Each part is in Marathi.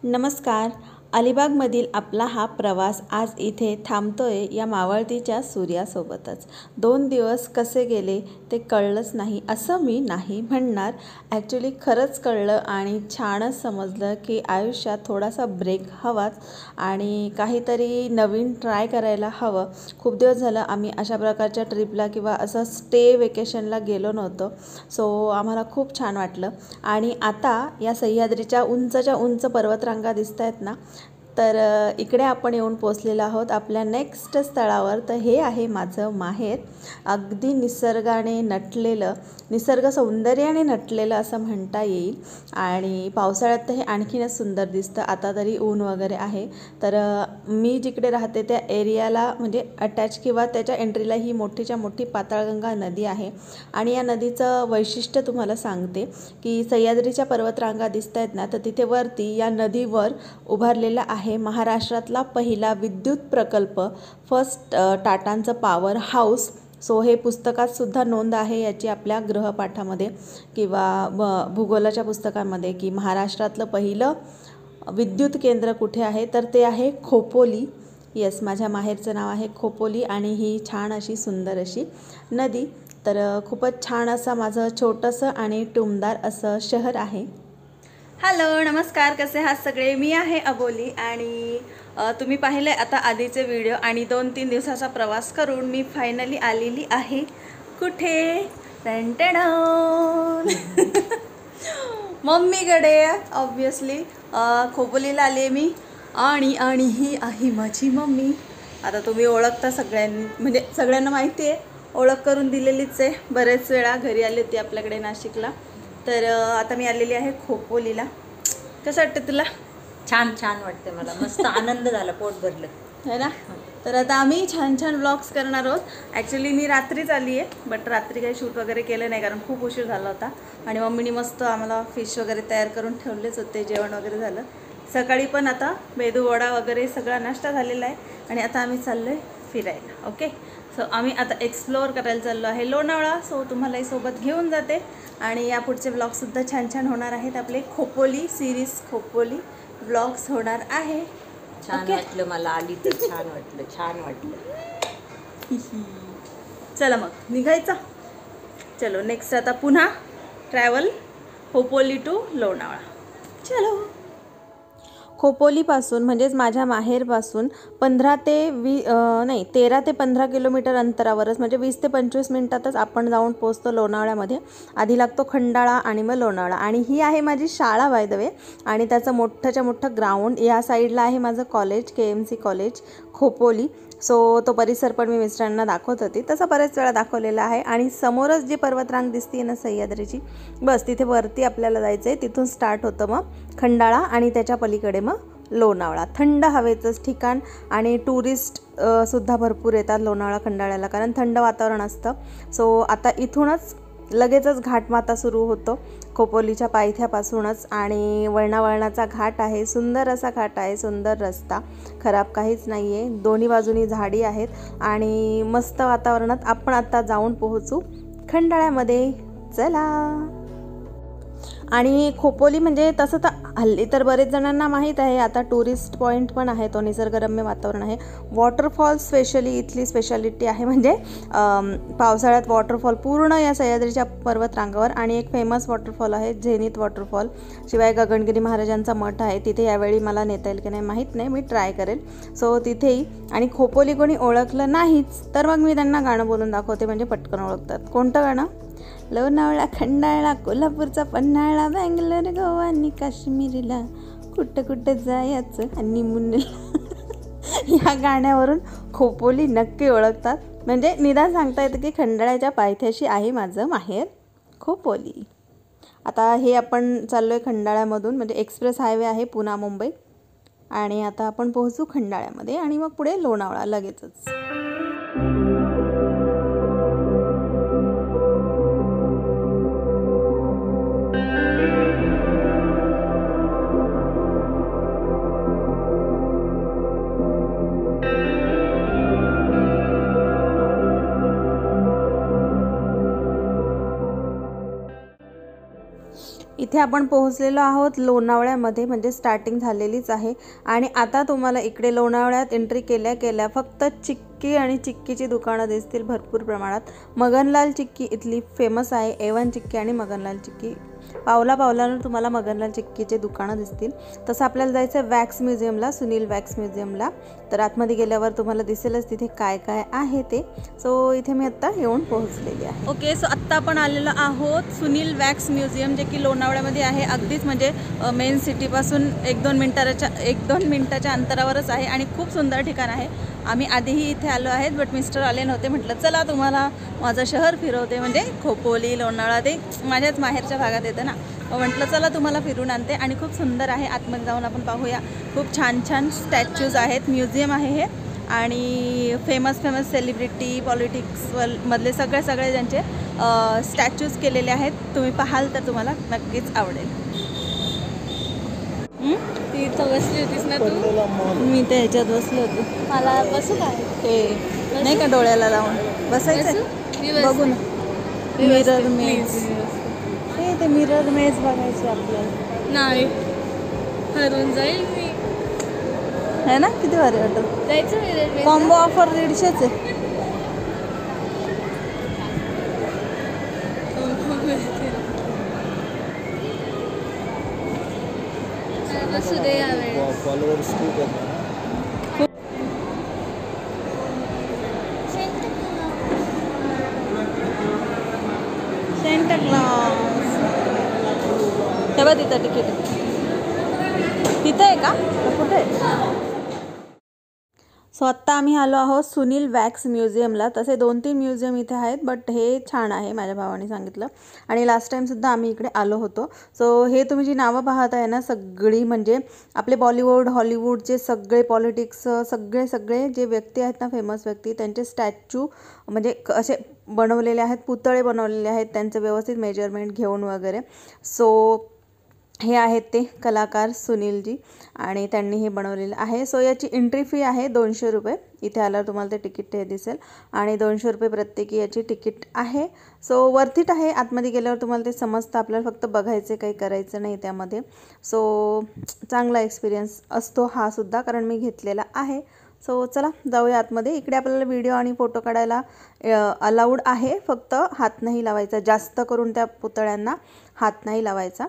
नमस्कार. अलिबागमधील आपला हा प्रवास आज इथे थांबतोय या मावळतीच्या सूर्यासोबतच. 2 दिवस कसे गेले ते कळलंच नाही असं मी नाही म्हणणार. ॲक्च्युली खरंच कळलं आणि छानच समजलं की आयुष्यात थोडासा ब्रेक हवाच आणि काहीतरी नवीन ट्राय करायला हवं. खूप दिवस झालं आम्ही अशा प्रकारच्या ट्रिपला किंवा असं स्टे वेकेशनला गेलो नव्हतो. सो आम्हाला खूप छान वाटलं आणि आता या सह्याद्रीच्या उंचच्या उंच पर्वतरांगा दिसत आहेत ना, तर इकडे आपण येऊन पोचलेलो आहोत आपल्या नेक्स्ट स्थळावर. तर हे आहे माझं माहेर. अगदी निसर्गाने नटलेलं, निसर्ग सौंदर्याने नटलेलं असं म्हणता येईल. आणि पावसाळ्यात तर हे आणखीनच सुंदर दिसतं. आता तरी ऊन वगैरे आहे. तर मी जिकडे राहते त्या एरियाला म्हणजे अटॅच किंवा त्याच्या एंट्रीला ही मोठीच्या मोठी पाताळगंगा नदी आहे. आणि या नदीचं वैशिष्ट्य तुम्हाला सांगते की सह्याद्रीच्या पर्वतरांगा दिसत आहेत ना, तर तिथे वरती या नदीवर उभारलेला आहे महाराष्ट्रातला पहिला विद्युत प्रकल्प, फर्स्ट टाटांचं पॉवर हाऊस. सो हे पुस्तकात सुद्धा नोंद आहे याची आपल्या गृहपाठामध्ये किंवा भूगोलाच्या पुस्तकांमध्ये की महाराष्ट्रातलं पहिलं विद्युत केंद्र कुठे आहे, तर ते आहे खोपोली. येस, माझ्या माहेरचं नाव आहे खोपोली आणि ही छान अशी सुंदर अशी नदी. तर खूपच छान असं माझं छोटंसं आणि टुमदार असं शहर आहे. हॅलो, नमस्कार. कसे आहात सगळे? मी आहे अबोली आणि तुम्ही पाहिले आता आधीचे व्हिडिओ आणि 2-3 दिवसाचा प्रवास करून मी फायनली आलेली आहे कुठे? मम्मीकडे. ऑब्वियसली खोपोलीला आले मी आणि ही आहे माझी मम्मी. आता तुम्ही ओळखता म्हणजे सगळ्यांना माहिती आहे, ओळख करून दिलेलीच आहे. बरेच वेळा घरी आली होती आपल्याकडे नाशिकला. तर आता मी आलेली आहे खोपोलीला. कसं वाटतं तुला? छान छान वाटते मला. मस्त आनंद झाला, पोट भरलं है ना. तर आता आम्ही छान छान ब्लॉग्स करणार आहोत. ॲक्च्युली मी रात्रीच आली आहे, बट रात्री काही शूट वगैरे केलं नाही कारण खूप उशीर झाला होता. आणि मम्मीने मस्त आम्हाला फिश वगैरे तयार करून ठेवलेच होते. जेवण वगैरे झालं. सकाळी पण आता मेदू वडा वगैरे सगळा नाश्ता झालेला आहे आणि आता आम्ही चाललो आहे फिरायला. ओके, सो आम्ही आता एक्सप्लोअर करायला चाललो आहे लोणावळा. सो तुम्हालाही सोबत घेऊन जाते आणि या पुढचे ब्लॉगसुद्धा छान छान होणार आहेत. आपले खोपोली सिरीज, खोपोली ब्लॉग्स होणार आहे. छान वाटलं मला, आली तर छान वाटलं, छान वाटलं. चला मग निघायचं. चलो नेक्स्ट आता पुन्हा ट्रॅव्हल खोपोली टू लोणावळा. चलो. खोपोलीपासून म्हणजेच माझ्या माहेरपासून 13 ते 15 किलोमीटर अंतरावरच, म्हणजे 20 ते 25 मिनटातच आपण जाऊन पोचतो लोणावळ्यामध्ये. आधी लागतो खंडाळा आणि मग लोणावळा. आणि ही आहे माझी शाळा बाय द वे. आणि त्याचं मोठंच्या मोठं ग्राउंड या साईडला आहे माझं college, KMC college Khopoli. So तो परिसर पण मी मिस्टरांना दाखवत होती, तसं बरेच वेळा दाखवलेला आहे. आणि समोरच जी पर्वतरांग दिसते ना सह्याद्रीची, बस तिथे वरती आपल्याला जायचं आहे. तिथून स्टार्ट होतं मग खंडाळा आणि त्याच्या पलीकडे मग लोणावळा. थंड हवेचंच ठिकाण आणि टुरिस्ट सुद्धा भरपूर येतात लोणावळा खंडाळ्याला कारण थंड वातावरण असतं. सो आता इथूनच लगेचच घाटमाता सुरू होतो खोपोलीच्या पायथ्यापासूनच. आणि वळणावळणाचा घाट आहे, सुंदर असा घाट आहे, सुंदर रस्ता, खराब काहीच नाही आहे. दोन्ही बाजूनी झाडी आहेत आणि मस्त वातावरणात आपण आता जाऊन पोहोचू खंडाळ्यामध्ये. चला. आणि खोपोली म्हणजे तसं तर हल्ली तर बरेच जणांना माहीत आहे, आता टुरिस्ट पॉईंट पण आहे. तो निसर्गरम्य वातावरण आहे. वॉटरफॉल स्पेशली इथली स्पेशालिटी आहे. म्हणजे पावसाळ्यात वॉटरफॉल पूर्ण या सह्याद्रीच्या पर्वतरांगावर. आणि एक फेमस वॉटरफॉल आहे झेनिथ वॉटरफॉल. शिवाय गगनगिरी महाराजांचा मठ आहे तिथे. यावेळी मला नेता येईल की नाही माहीत नाही, मी ट्राय करेल. सो तिथेही. आणि खोपोली कोणी ओळखलं नाहीच तर मग मी त्यांना गाणं बोलून दाखवते, म्हणजे पटकन ओळखतात. कोणतं गाणं? लोणावळा खंडाळा कोल्हापूरचा पन्हाळा, बँगलोर गोवा आणि काश्मीरला, कुठं कुठं जायचं हनीमूनला. या गाण्यावरून खोपोली नक्की ओळखतात. म्हणजे निदान सांगता येतं की खंडाळ्याच्या पायथ्याशी आहे माझं माहेर खोपोली. आता हे आपण चाललो आहे खंडाळ्यामधून, म्हणजे एक्सप्रेस हायवे आहे पुणे मुंबई. आणि आता आपण पोहोचू खंडाळ्यामध्ये आणि मग पुढे लोणावळा लगेचच. इथे इथे आपण पोहोचलेलो आहोत लोणावळ्यामध्ये, म्हणजे स्टार्टिंग झालेलीच आहे. आणि आता तुम्हाला इकडे लोणावळ्यात एंट्री केल्या केल्या फक्त चिक्की आणि चिक्कीची दुकानं दिसतील भरपूर प्रमाणात. मगनलाल चिक्की इथली फेमस आहे. A1 चिक्की आणि मगनलाल चिक्की, पावला पावलावर तुम्हाला मगनलाल चिक्कीचे दुकानं दिसतील. तसं आपल्याला जायचं आहे वॅक्स म्युझियमला, सुनील वॅक्स म्युझियमला. तर आतमध्ये गेल्यावर तुम्हाला दिसेलच तिथे काय काय आहे ते. सो इथे मी आत्ता येऊन पोहोचलेली आहे. ओके, सो आत्ता आपण आलेलो आहोत सुनील वॅक्स म्युझियम, जे की लोणावळ्यामध्ये आहे. अगदीच म्हणजे मेन सिटीपासून 1-2 मिनिटाच्या अंतरावरच आहे आणि खूप सुंदर ठिकाण आहे. आम्ही आधीही इथे आलो आहेत, बट मिस्टर आले नव्हते. म्हटलं चला तुम्हाला माझं शहर फिरवते, म्हणजे खोपोली लोणावळा ते माझ्याच माहेरच्या भागात येतं ना. म्हटलं चला तुम्हाला फिरून आणते. आणि खूप सुंदर आहे. आतमध्ये जाऊन आपण पाहूया. खूप छान छान स्टॅच्यूज आहेत. म्युझियम आहे हे. आणि फेमस सेलिब्रिटी, पॉलिटिक्स मधले सगळे ज्यांचे स्टॅच्यूज केलेले आहेत. तुम्ही पाहाल तर तुम्हाला नक्कीच आवडेल. ती इथं बसली होतीस ना तू? मी त्या ह्याच्यात बसले होते. मला बसू काय? ते नाही का डोळ्याला लावून बसायचं, बघू ना. मिरर मेज, ते मिरर मेज बघायचे आपल्याला. नाही, हरून जाईल मी. है ना, किती भारी वाटत. जायचं मिरर मेज. कॉम्बो ऑफर 150च आहे. बसू दे यावेळेस. फॉलोअर्स खूप आहेत. सेंटा क्लॉज तेव्हा तिथं तिकीट तिथं आहे का, कुठे आहे? सो आत्ता आम्ही आलो आहोत सुनील वॅक्स म्युझियमला. तसे 2-3 म्युझियम इथे आहेत, बट हे छान आहे माझ्या भावाने सांगितलं. आणि लास्ट टाईमसुद्धा आम्ही इकडे आलो होतो. सो हे तुम्ही जी नावं पाहत आहे ना, सगळी म्हणजे आपले बॉलिवूड हॉलिवूडचे सगळे, पॉलिटिक्स सगळे जे व्यक्ती आहेत ना, फेमस व्यक्ती, त्यांचे स्टॅच्यू म्हणजे असे बनवलेले आहेत, पुतळे बनवलेले आहेत त्यांचं व्यवस्थित मेजरमेंट घेऊन वगैरे. सो हे आहेत ते कलाकार सुनीलजी आणि त्यांनी हे बनवलेलं आहे. सो याची एंट्री फी आहे 200 रुपये. इथे आल्यावर तुम्हाला ते तिकीट हे दिसेल आणि 200 रुपये प्रत्येकी याची तिकीट आहे. सो वर्थ इट आहे. आतमध्ये गेल्यावर तुम्हाला ते समजतं. आपल्याला फक्त बघायचं, काही करायचं नाही त्यामध्ये. सो चांगला एक्सपिरियन्स असतो हा सुद्धा, कारण मी घेतलेला आहे. सो चला जाऊया आतमध्ये. इकडे आपल्याला व्हिडिओ आणि फोटो काढायला अलाउड आहे, फक्त हात नाही लावायचा. जास्त करून त्या पुतळ्यांना हात नाही लावायचा.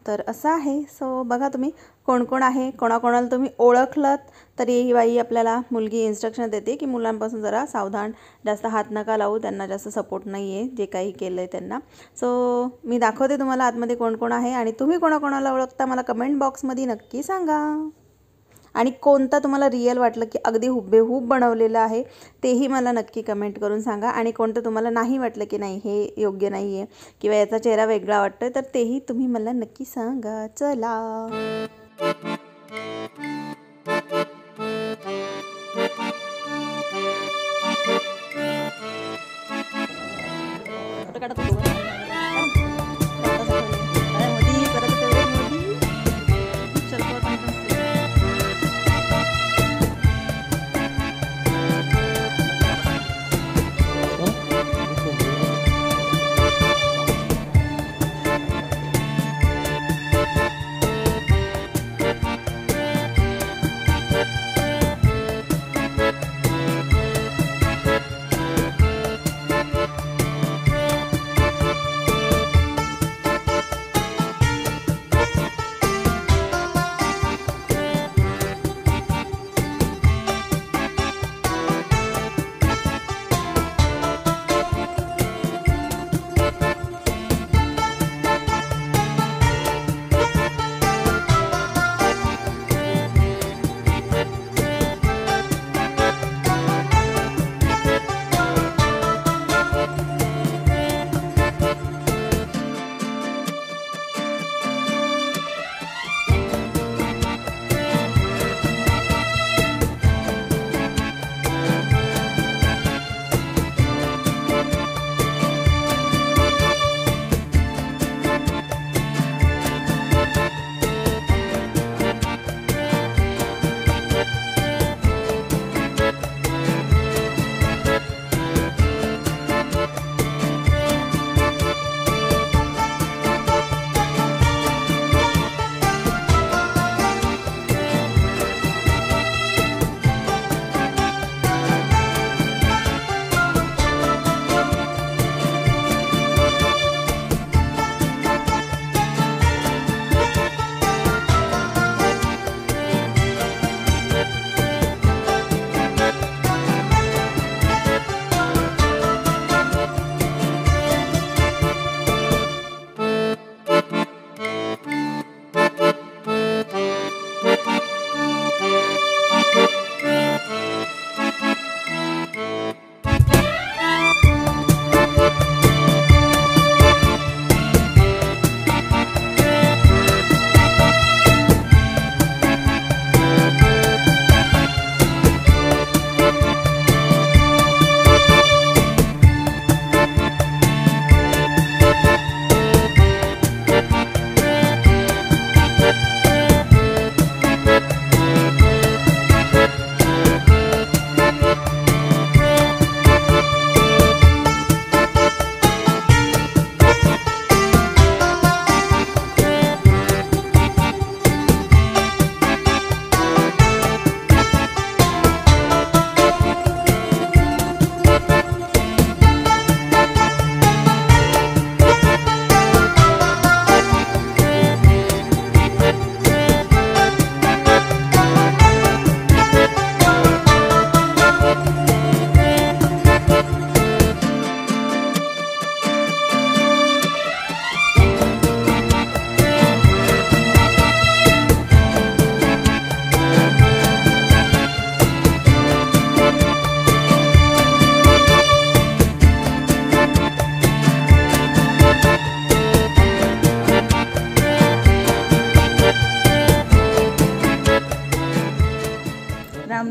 तर असं आहे. सो बघा तुम्ही कोण कोण आहे, कोणाकोणाला तुम्ही ओळखलत तरी ही बाई आपल्याला मुलगी इन्स्ट्रक्शन देते की मुलांपासून जरा सावधान, जास्त हात नका लावू, त्यांना जास्त सपोर्ट नाही आहे जे काही केलं आहे त्यांना. सो मी दाखवते तुम्हाला आतमध्ये कोण कोण आहे आणि तुम्ही कोणाकोणाला ओळखता मला कमेंट बॉक्समध्ये नक्की सांगा. आणि कोणता तुम्हाला रिअल वाटलं की अगदी हुबेहूब बनवलेलं आहे तेही मला नक्की कमेंट करून सांगा. आणि कोणतं तुम्हाला नाही वाटलं की नाही हे योग्य नाही आहे किंवा याचा चेहरा वेगळा वाटतोय तर तेही तुम्ही मला नक्की सांगा. चला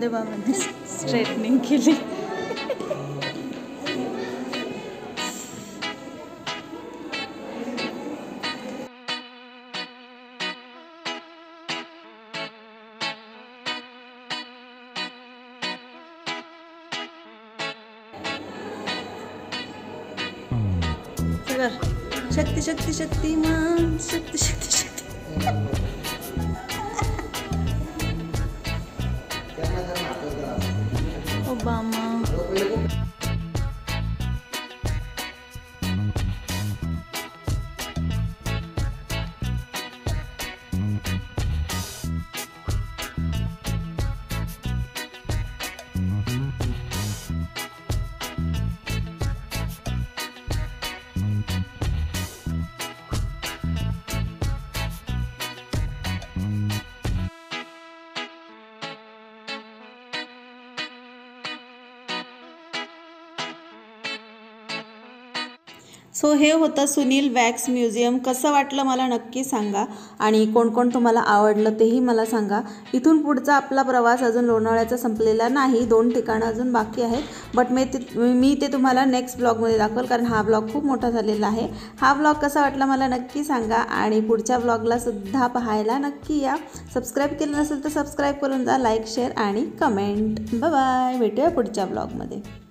रामदेव बाबांनी स्ट्रेटनिंग केली. शक्ती शक्ती शक्तिमान शक्ती शक्ती शक्ती. ओबामा. सो हे होतं सुनील वॅक्स म्युझियम. कसं वाटलं मला नक्की सांगा आणि कोण कोण तुम्हाला आवडलं तेही मला सांगा. इथून पुढचा आपला प्रवास अजून लोणावळ्याचा संपलेला नाही. 2 ठिकाणं अजून बाकी आहेत. बट मी ते तुम्हाला नेक्स्ट ब्लॉगमध्ये दाखवेल, कारण हा ब्लॉग खूप मोठा झालेला आहे. हा ब्लॉग कसा वाटला मला नक्की सांगा आणि पुढच्या ब्लॉगला सुद्धा पाहायला नक्की या. सबस्क्राईब केलं नसेल तर सबस्क्राईब करून जा. लाईक, शेअर आणि कमेंट. Bye bye. भेटूया पुढच्या ब्लॉगमध्ये.